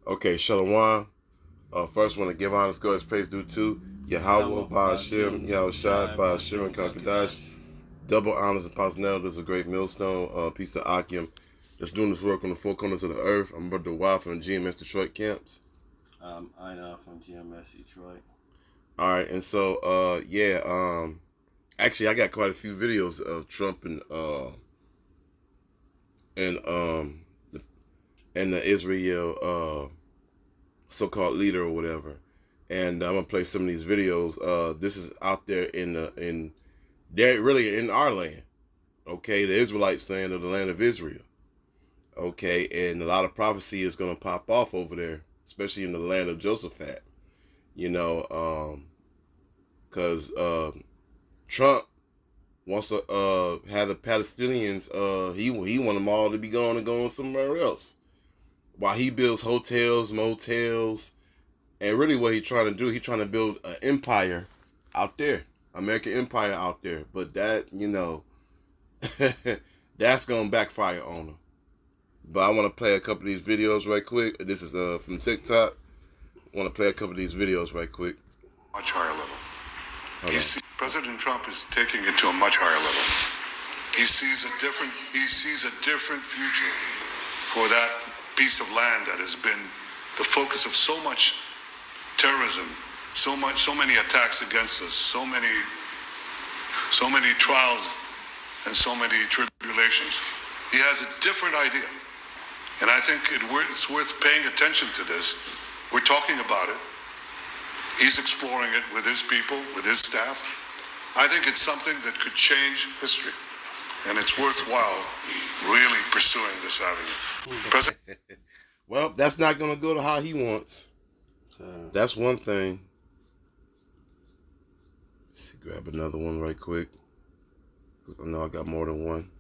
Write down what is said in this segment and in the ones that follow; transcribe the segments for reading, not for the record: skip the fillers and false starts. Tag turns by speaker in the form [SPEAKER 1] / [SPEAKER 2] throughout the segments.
[SPEAKER 1] Okay, Shalom. First, want to give honor, glory, praise due to Yahweh, Ba'ashem, Yahushai, Ba'ashem, and Kakadash. Double honors and positive. This is a great millstone. Piece of Akim that's doing this work on the four corners of the earth. I'm Brother Y from GMS Detroit camps.
[SPEAKER 2] Ina from GMS Detroit.
[SPEAKER 1] All right, and so, actually, I got quite a few videos of Trump and the Israel so-called leader or whatever, and I'm gonna play some of these videos. This is out there they're really in our land, okay, the Israelites' land, or the land of Israel, okay, and a lot of prophecy is gonna pop off over there, especially in the land of Josaphat, because Trump wants to have the Palestinians. He want them all to be gone and going somewhere else, while he builds hotels, motels, and really what he's trying to do, he's trying to build an empire out there, American empire out there. But that, that's gonna backfire on him. But I want to play a couple of these videos right quick. This is from TikTok. I want to play a couple of these videos right quick.
[SPEAKER 3] Much higher level. President Trump is taking it to a much higher level. He sees a different future for that piece of land that has been the focus of so much terrorism, so many attacks against us, so many trials and so many tribulations. He has a different idea, and I think it's worth paying attention to this. We're talking about it. He's exploring it with his people, with his staff. I think it's something that could change history, and it's worthwhile really pursuing this avenue.
[SPEAKER 1] Well, that's not going to go to how he wants. That's one thing. Let's see, grab another one right quick, because I know I got more than one.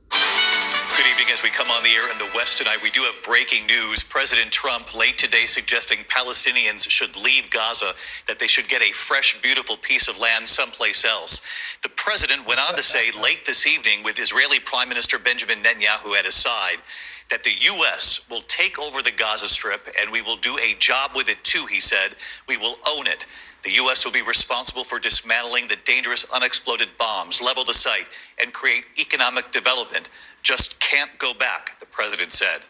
[SPEAKER 4] Good evening. As we come on the air in the West tonight, we do have breaking news. President Trump late today suggesting Palestinians should leave Gaza, that they should get a fresh, beautiful piece of land someplace else. The president went on to say late this evening, with Israeli Prime Minister Benjamin Netanyahu at his side, that the U.S. will take over the Gaza Strip, and we will do a job with it too, he said. We will own it. The U.S. will be responsible for dismantling the dangerous unexploded bombs, level the site, and create economic development. Just can't go back, the president said.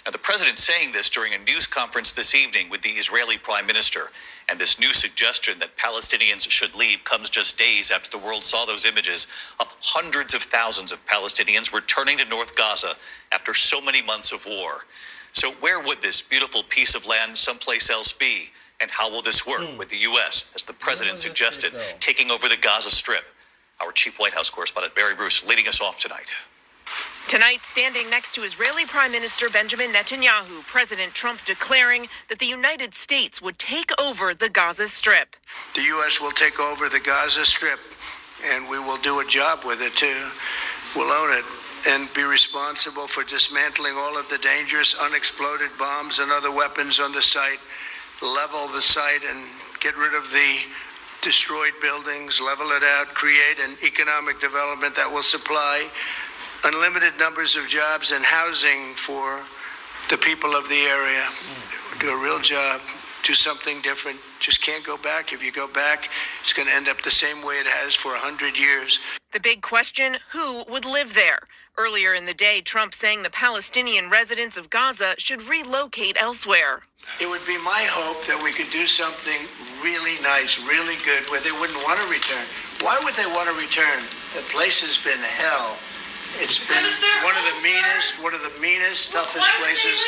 [SPEAKER 4] Now, the president saying this during a news conference this evening with the Israeli prime minister. And this new suggestion that Palestinians should leave comes just days after the world saw those images of hundreds of thousands of Palestinians returning to North Gaza after so many months of war. So where would this beautiful piece of land someplace else be? And how will this work with the U.S., as the president suggested, taking over the Gaza Strip? Our chief White House correspondent, Mary Bruce, leading us off tonight.
[SPEAKER 5] Tonight, standing next to Israeli Prime Minister Benjamin Netanyahu, President Trump declaring that the United States would take over the Gaza Strip.
[SPEAKER 6] The U.S. will take over the Gaza Strip, and we will do a job with it, too. We'll own it and be responsible for dismantling all of the dangerous unexploded bombs and other weapons on the site, level the site and get rid of the destroyed buildings, level it out, create an economic development that will supply unlimited numbers of jobs and housing for the people of the area. Do a real job, do something different. Just can't go back. If you go back, it's going to end up the same way it has for 100 years.
[SPEAKER 5] The big question, who would live there? Earlier in the day, Trump saying the Palestinian residents of Gaza should relocate elsewhere.
[SPEAKER 6] It would be my hope that we could do something really nice, really good, where they wouldn't want to return. Why would they want to return? The place has been hell. It's been one of the meanest, toughest places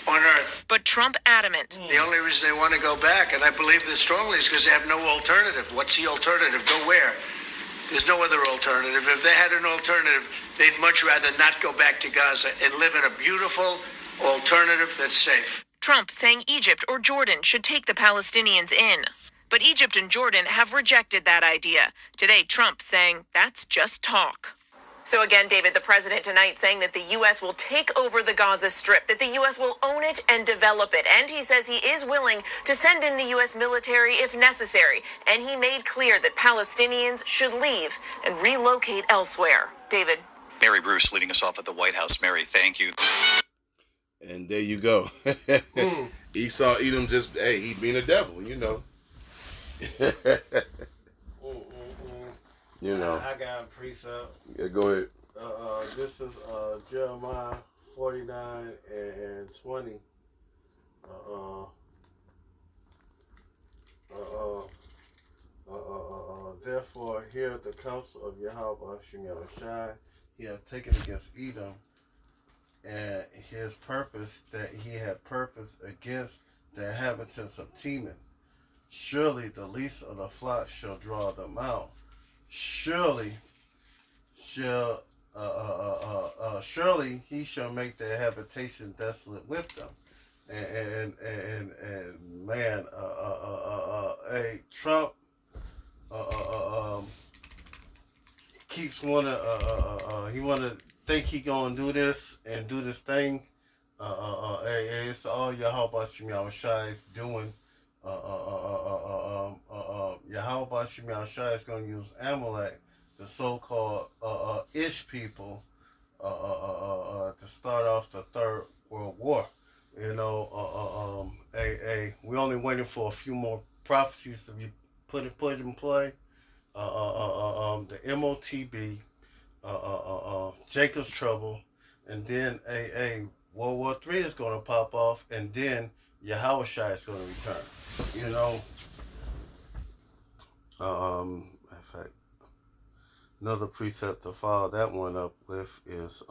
[SPEAKER 6] on earth.
[SPEAKER 5] But Trump adamant.
[SPEAKER 6] The only reason they want to go back, and I believe this strongly, is because they have no alternative. What's the alternative? Go where? There's no other alternative. If they had an alternative, they'd much rather not go back to Gaza and live in a beautiful alternative that's safe.
[SPEAKER 5] Trump saying Egypt or Jordan should take the Palestinians in. But Egypt and Jordan have rejected that idea. Today, Trump saying that's just talk. So again, David, the president tonight saying that the U.S. will take over the Gaza Strip, that the U.S. will own it and develop it. And he says he is willing to send in the U.S. military if necessary. And he made clear that Palestinians should leave and relocate elsewhere. David.
[SPEAKER 4] Mary Bruce leading us off at the White House. Mary, thank you.
[SPEAKER 1] And there you go. Esau, Edom, just, hey, he being a devil, you know. You know.
[SPEAKER 2] I got a precept.
[SPEAKER 1] Yeah, go ahead.
[SPEAKER 2] This is Jeremiah 49 and 20. Therefore, hear the counsel of Yahweh Hashem Yahushai. He hath taken against Edom, and his purpose that he had purposed against the inhabitants of Teman. Surely the least of the flock shall draw them out. Surely surely he shall make their habitation desolate with them. And man, hey, Trump keeps he wanna think he gonna do this and do this thing. It's all Yahweh Hashem Yahushai is doing. Yahweh Hashem Yahushai is gonna use Amalek, the so-called Ish people, to start off the Third World War. You know, we only waiting for a few more prophecies to be put in play. The MOTB, Jacob's Trouble, and then World War III is going to pop off, and then Yahushua is going to return. You know, in fact, another precept to follow that one up with is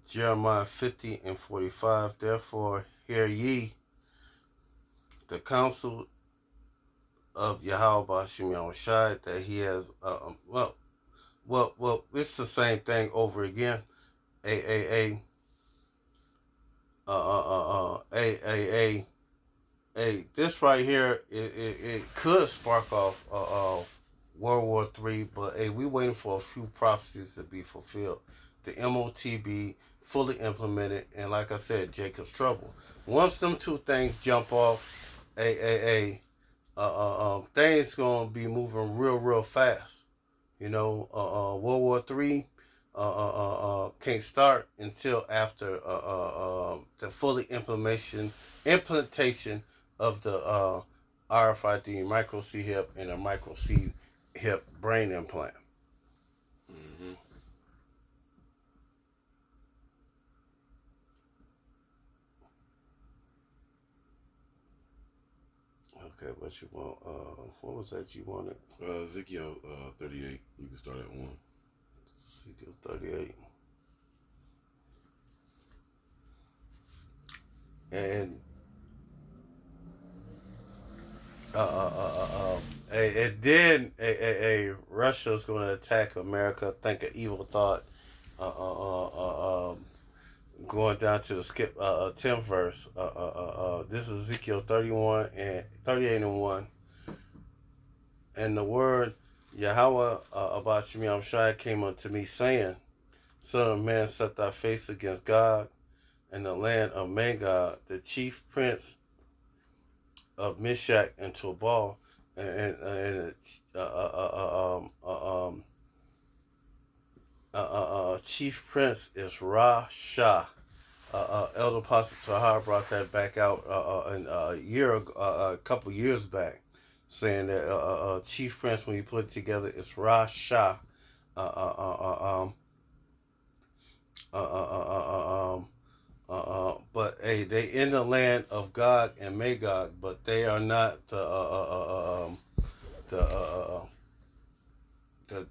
[SPEAKER 2] Jeremiah 50 and 45. Therefore, hear ye the counsel of Yahweh Hashem Yahushai, that he has, well, it's the same thing over again. This right here, it could spark off World War III, but we waiting for a few prophecies to be fulfilled. The MOTB fully implemented, and like I said, Jacob's Trouble. Once them two things jump off, things gonna be moving real fast. You know, World War III can't start until after the fully implementation of the RFID micro C hip and a micro C hip brain implant.
[SPEAKER 1] Mm-hmm.
[SPEAKER 2] Okay, what you want? What was that you wanted?
[SPEAKER 1] Ezekiel 38. You can start at 1.
[SPEAKER 2] Ezekiel 38. And Russia's going to attack America. Think an evil thought. Going down to the 10th verse. This is Ezekiel 38 and 1. And the word Yahweh about Shemiam Shai came unto me, saying, Son of man, set thy face against God and the land of Magog, the chief prince of Meshach and Tubal, chief prince is Ra-Shah. Elder Apostle Tahar brought that back out a couple years back, saying that chief prince, when you put it together, is Ra-Shah. But they in the land of Gog and Magog, but they are not the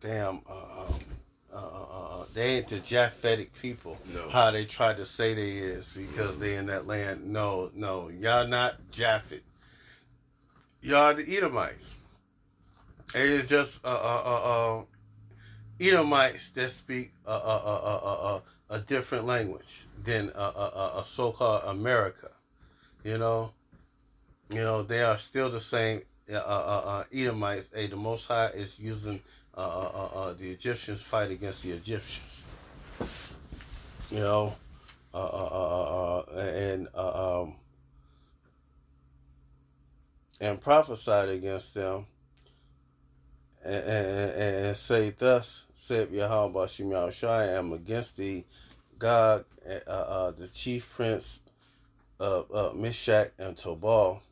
[SPEAKER 2] damn they ain't the Japhetic people.
[SPEAKER 1] No.
[SPEAKER 2] How they try to say they is because they in that land. No, y'all not Japhet. Y'all the Edomites. It is just Edomites that speak a different language than a so-called America. You know, they are still the same Edomites. The Most High is using the Egyptians fight against the Egyptians. You know, and prophesied against them. and say, thus said Yahweh Bashim Yahushai, I am against thee, God, the chief prince of Meshach and Tobal.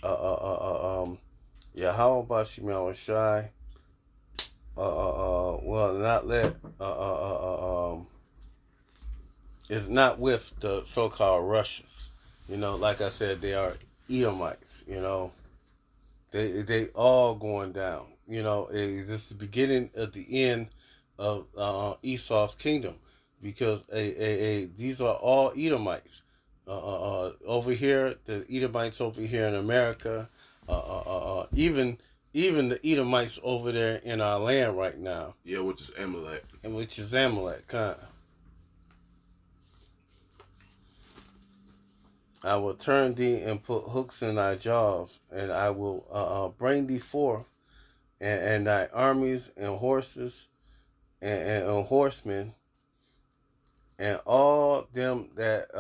[SPEAKER 2] Yahweh Bashim Yahushai will not let is not with the so-called Russians. Like I said, they are Edomites. They all going down. This is the beginning of the end of Esau's kingdom, because these are all Edomites. Over here, the Edomites over here in America, even the Edomites over there in our land right now.
[SPEAKER 1] Yeah, which is Amalek.
[SPEAKER 2] And which is Amalek, kind of. I will turn thee and put hooks in thy jaws, and I will bring thee forth, and thy armies and horses and horsemen, and all them that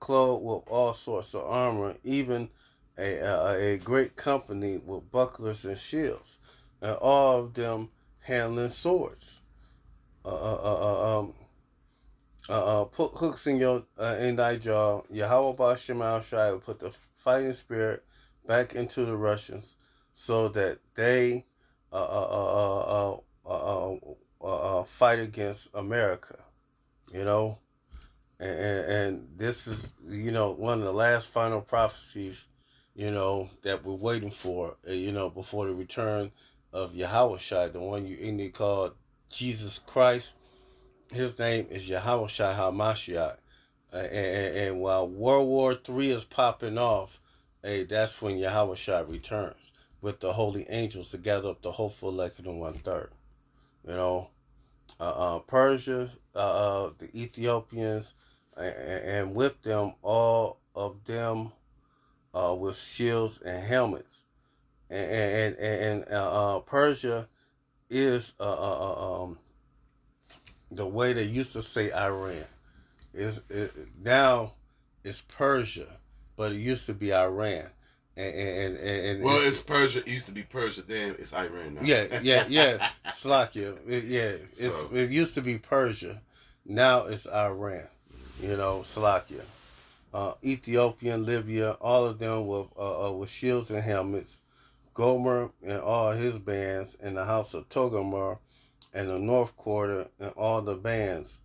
[SPEAKER 2] clothed with all sorts of armor, even a great company with bucklers and shields, and all of them handling swords. Put hooks in thy jaw. Yahweh B'Shem Al-Shai will put the fighting spirit back into the Russians, so that they fight against America. And this is one of the last final prophecies that we're waiting for. Before the return of Yahweh Shai, the one you called Jesus Christ. His name is Yahweh Shai HaMashiach. And while World War III is popping off, that's when Yahweh Shai returns with the holy angels to gather up the hopeful elect in 1/3. Persia, the Ethiopians, and with them, all of them with shields and helmets. And Persia is the way they used to say Iran. Now it's Persia, but it used to be Iran. And
[SPEAKER 1] well, it's Persia. It used to be Persia. Then it's Iran now.
[SPEAKER 2] Yeah. Slakia. It used to be Persia. Now it's Iran. Slakia. Ethiopian, Libya, all of them with shields and helmets. Gomer and all his bands in the house of Togarmah and the north quarter and all the bands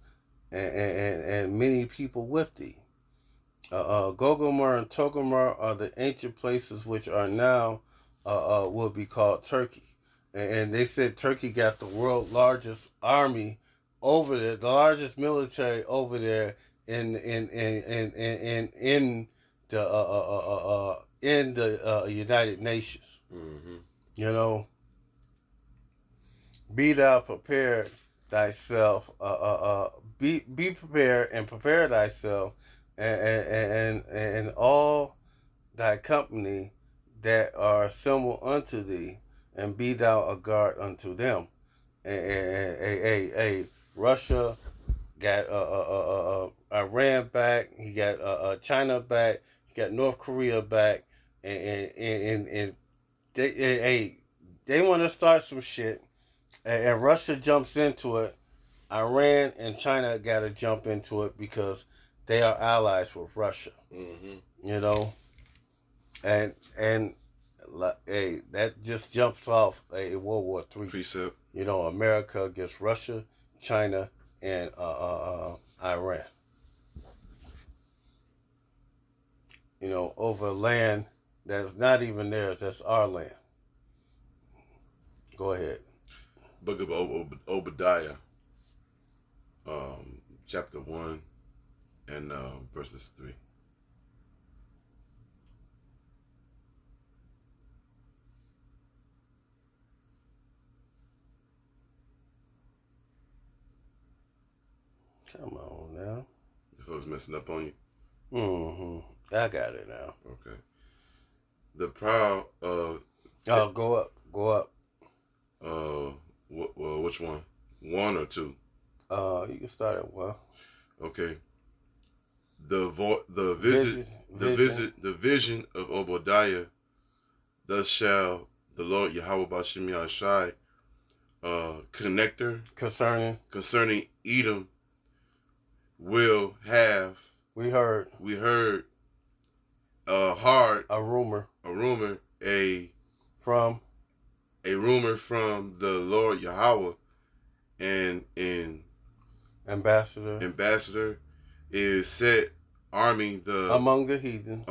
[SPEAKER 2] and many people with thee. Gogomer and Togarmah are the ancient places which are now will be called Turkey. And they said Turkey got the world's largest army over there, the largest military over there in the United Nations. Mm-hmm. Be thou prepared thyself. Be prepared and prepare thyself, and all thy company that are assembled unto thee, and be thou a guard unto them. Russia got Iran back. He got China back. He got North Korea back, and they want to start some shit, and Russia jumps into it. Iran and China got to jump into it because they are allies with Russia. Mm-hmm. And that just jumps off a World War III
[SPEAKER 1] precept.
[SPEAKER 2] America against Russia, China, and Iran. Over land that's not even theirs. That's our land. Go ahead.
[SPEAKER 1] Book of Obadiah, chapter 1 and verses 3.
[SPEAKER 2] Come on now.
[SPEAKER 1] Who's messing up on you?
[SPEAKER 2] Mm-hmm. I got it now.
[SPEAKER 1] Okay. The proud.
[SPEAKER 2] Go up.
[SPEAKER 1] Which one? 1 or 2?
[SPEAKER 2] You can start at 1.
[SPEAKER 1] Okay. The vision of Obadiah. Thus shall the Lord Yahweh Bashim Yahshai connector concerning Edom will have.
[SPEAKER 2] We heard a rumor from
[SPEAKER 1] the Lord Yahweh and ambassador is set arming
[SPEAKER 2] among the heathen.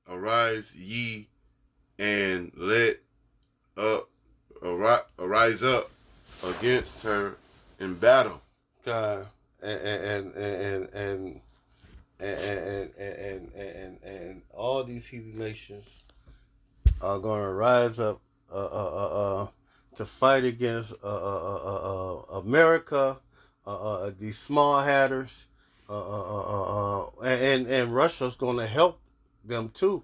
[SPEAKER 1] Arise ye and arise up against her in battle.
[SPEAKER 2] God and all these heathen nations are going to rise up to fight against America, these small hatters, and Russia's going to help them too,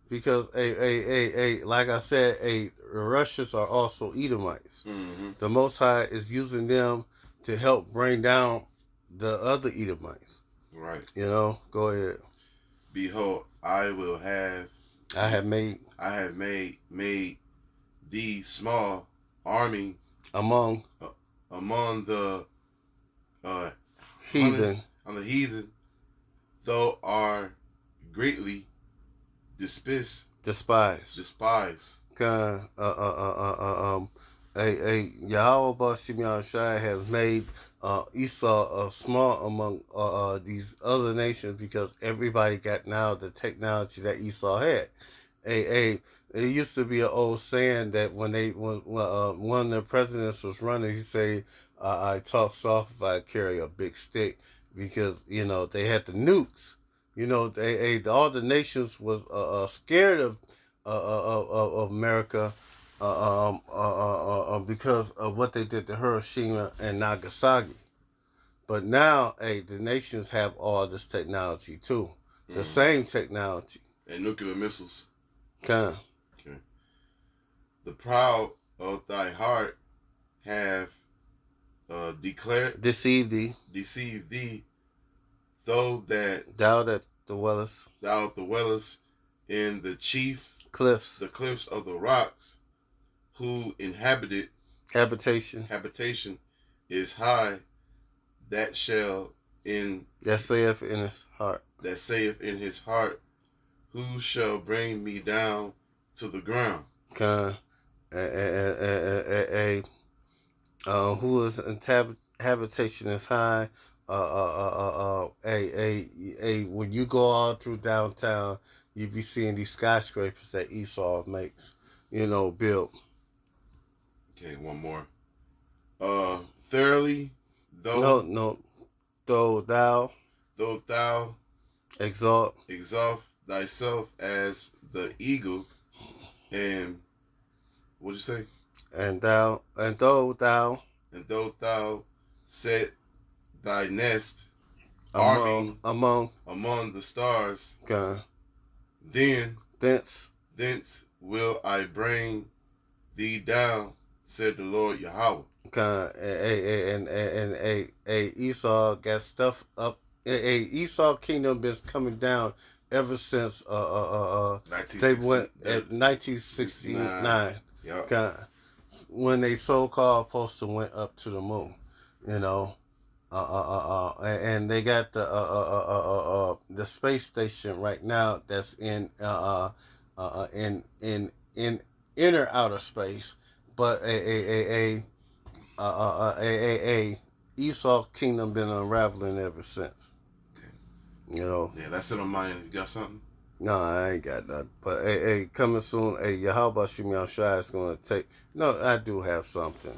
[SPEAKER 2] because like I said, Russians are also Edomites.
[SPEAKER 1] Mm-hmm.
[SPEAKER 2] The Most High is using them to help bring down the other Edomites.
[SPEAKER 1] Right.
[SPEAKER 2] Go ahead.
[SPEAKER 1] Behold, I have made thee small army among the
[SPEAKER 2] heathen.
[SPEAKER 1] On the heathen, thou art greatly despised.
[SPEAKER 2] Yahweh Bashim Yahushai has made Esau small among these other nations, because everybody got now the technology that Esau had. It used to be an old saying that when one of the presidents was running, he say, "I talk soft if I carry a big stick," because they had the nukes. All the nations was scared of America because of what they did to Hiroshima and Nagasaki. But now, the nations have all this technology too, the same technology
[SPEAKER 1] and nuclear missiles.
[SPEAKER 2] Okay.
[SPEAKER 1] The proud of thy heart have
[SPEAKER 2] deceived thee,
[SPEAKER 1] though that
[SPEAKER 2] thou dwellest
[SPEAKER 1] in the chief
[SPEAKER 2] cliffs,
[SPEAKER 1] the cliffs of the rocks, who inhabited
[SPEAKER 2] habitation
[SPEAKER 1] is high, that saith in his heart, who shall bring me down to the ground?
[SPEAKER 2] Who is in habitation is high. When you go all through downtown, you be seeing these skyscrapers that Esau makes, built.
[SPEAKER 1] Okay, one more. Thoroughly, though
[SPEAKER 2] thou exalt
[SPEAKER 1] thyself as the eagle, and what'd you say?
[SPEAKER 2] And though thou
[SPEAKER 1] set thy nest
[SPEAKER 2] among
[SPEAKER 1] the stars,
[SPEAKER 2] okay.
[SPEAKER 1] Thence will I bring thee down, said the Lord Yahweh.
[SPEAKER 2] Esau got stuff up. Esau kingdom been coming down ever since they went at 1969.
[SPEAKER 1] Yeah.
[SPEAKER 2] When they so-called poster went up to the moon, and they got the space station right now that's in inner outer space, but Esau kingdom been unraveling ever since.
[SPEAKER 1] Okay. Yeah, that's it on my end. You got something?
[SPEAKER 2] No, I ain't got nothing. But coming soon, Yahweh Bashim Yahushai is gonna take. No, I do have something.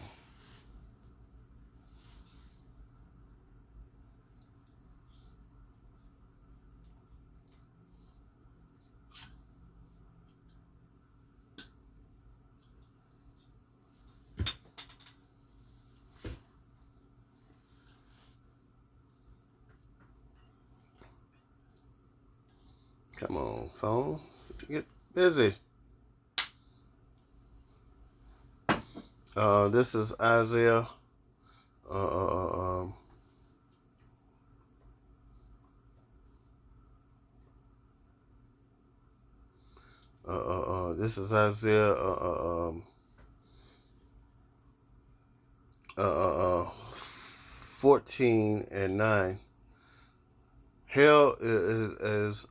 [SPEAKER 2] Come on, phone. Get busy. This is Isaiah. This is Isaiah 14:9. Hell is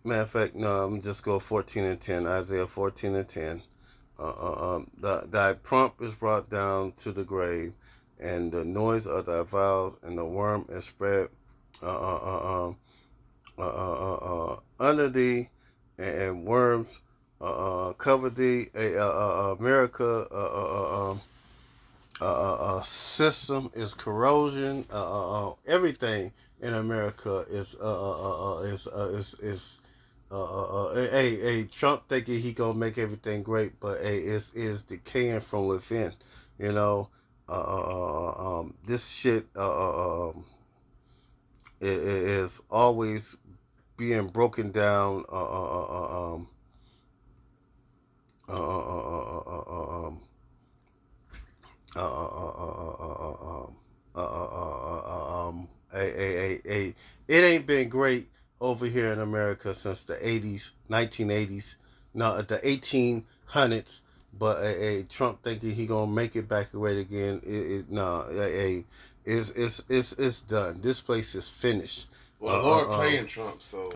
[SPEAKER 2] matter of fact, no, I'm just go 14:10. Isaiah 14:10. Thy prompt is brought down to the grave, and the noise of thy vows, and the worm is spread under thee, and worms cover thee. America system is corrosion. Everything in America is Trump thinking he gonna make everything great, but is decaying from within. You know, this shit is always being broken down. It ain't been great over here in America since the 80s, 1980s, no, the 1800s. But Trump thinking he gonna make it back great again. It's done. This place is finished.
[SPEAKER 1] Well, the Lord playing Trump, so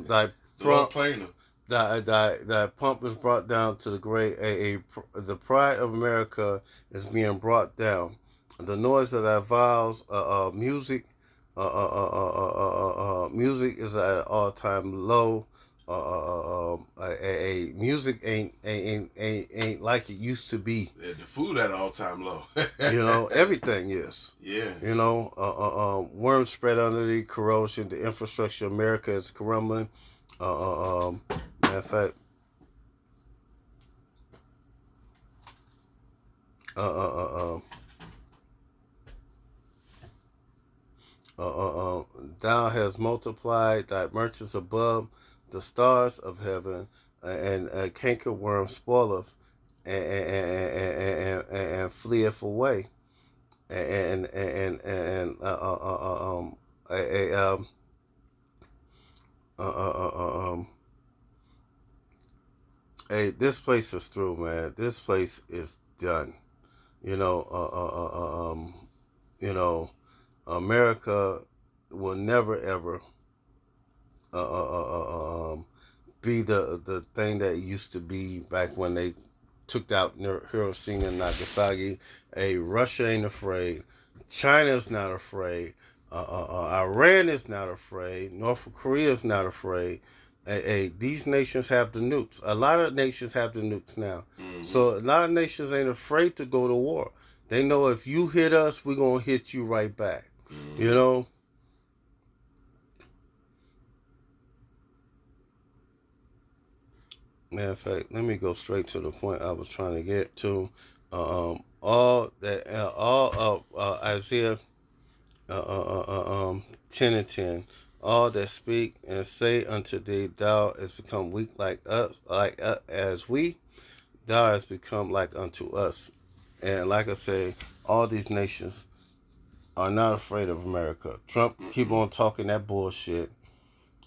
[SPEAKER 2] like
[SPEAKER 1] the Lord playing him.
[SPEAKER 2] That pump is brought down to the grave. The pride of America is being brought down. The noise of thy vows, music, music is at an all-time low. Music ain't like it used to be.
[SPEAKER 1] Yeah, the food at an all-time low.
[SPEAKER 2] You know, everything is.
[SPEAKER 1] Yeah.
[SPEAKER 2] You know, worms spread under the corrosion. The infrastructure of America is crumbling. Matter of fact, thou hast multiplied thy merchants above the stars of heaven, and a canker worm spoileth, and fleeth away, hey, this place is through, man. This place is done. You know, America will never ever be the thing that it used to be back when they took out Hiroshima and Nagasaki. Russia ain't afraid. China's not afraid. Iran is not afraid. North Korea is not afraid. These nations have the nukes. A lot of nations have the nukes now. Mm-hmm. So a lot of nations ain't afraid to go to war. They know if you hit us, we're going to hit you right back. Mm-hmm. You know? Matter of fact, let me go straight to the point I was trying to get to. All of Isaiah 10:10. All that speak and say unto thee, thou hast become weak like us, as we, thou hast become like unto us. And like I say, all these nations are not afraid of America. Trump keep on talking that bullshit.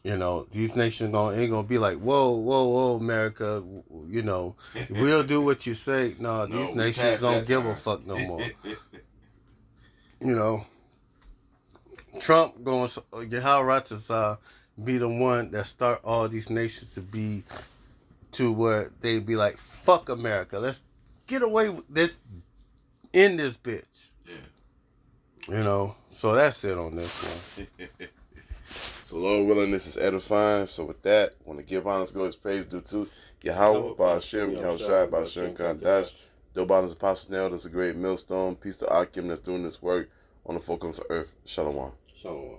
[SPEAKER 2] You know, these nations ain't gonna be like, whoa, America. You know, we'll do what you say. No, these nations don't give a fuck no more. You know, Trump going Yehoratazah be the one that start all these nations to where they be like, fuck America. Let's get away with this, in this bitch. Yeah. You know, so that's it on this one.
[SPEAKER 1] So Lord willing, this is edifying. So with that, I want to give honors, glory, praise due to Yahweh, Ba'ashem, Yahushai, Ba'ashem, Kandash, Dobanas Apostle Nell, that's a great millstone. Peace to Akim that's doing this work on the folk on the earth. Shalom.
[SPEAKER 2] Shalom.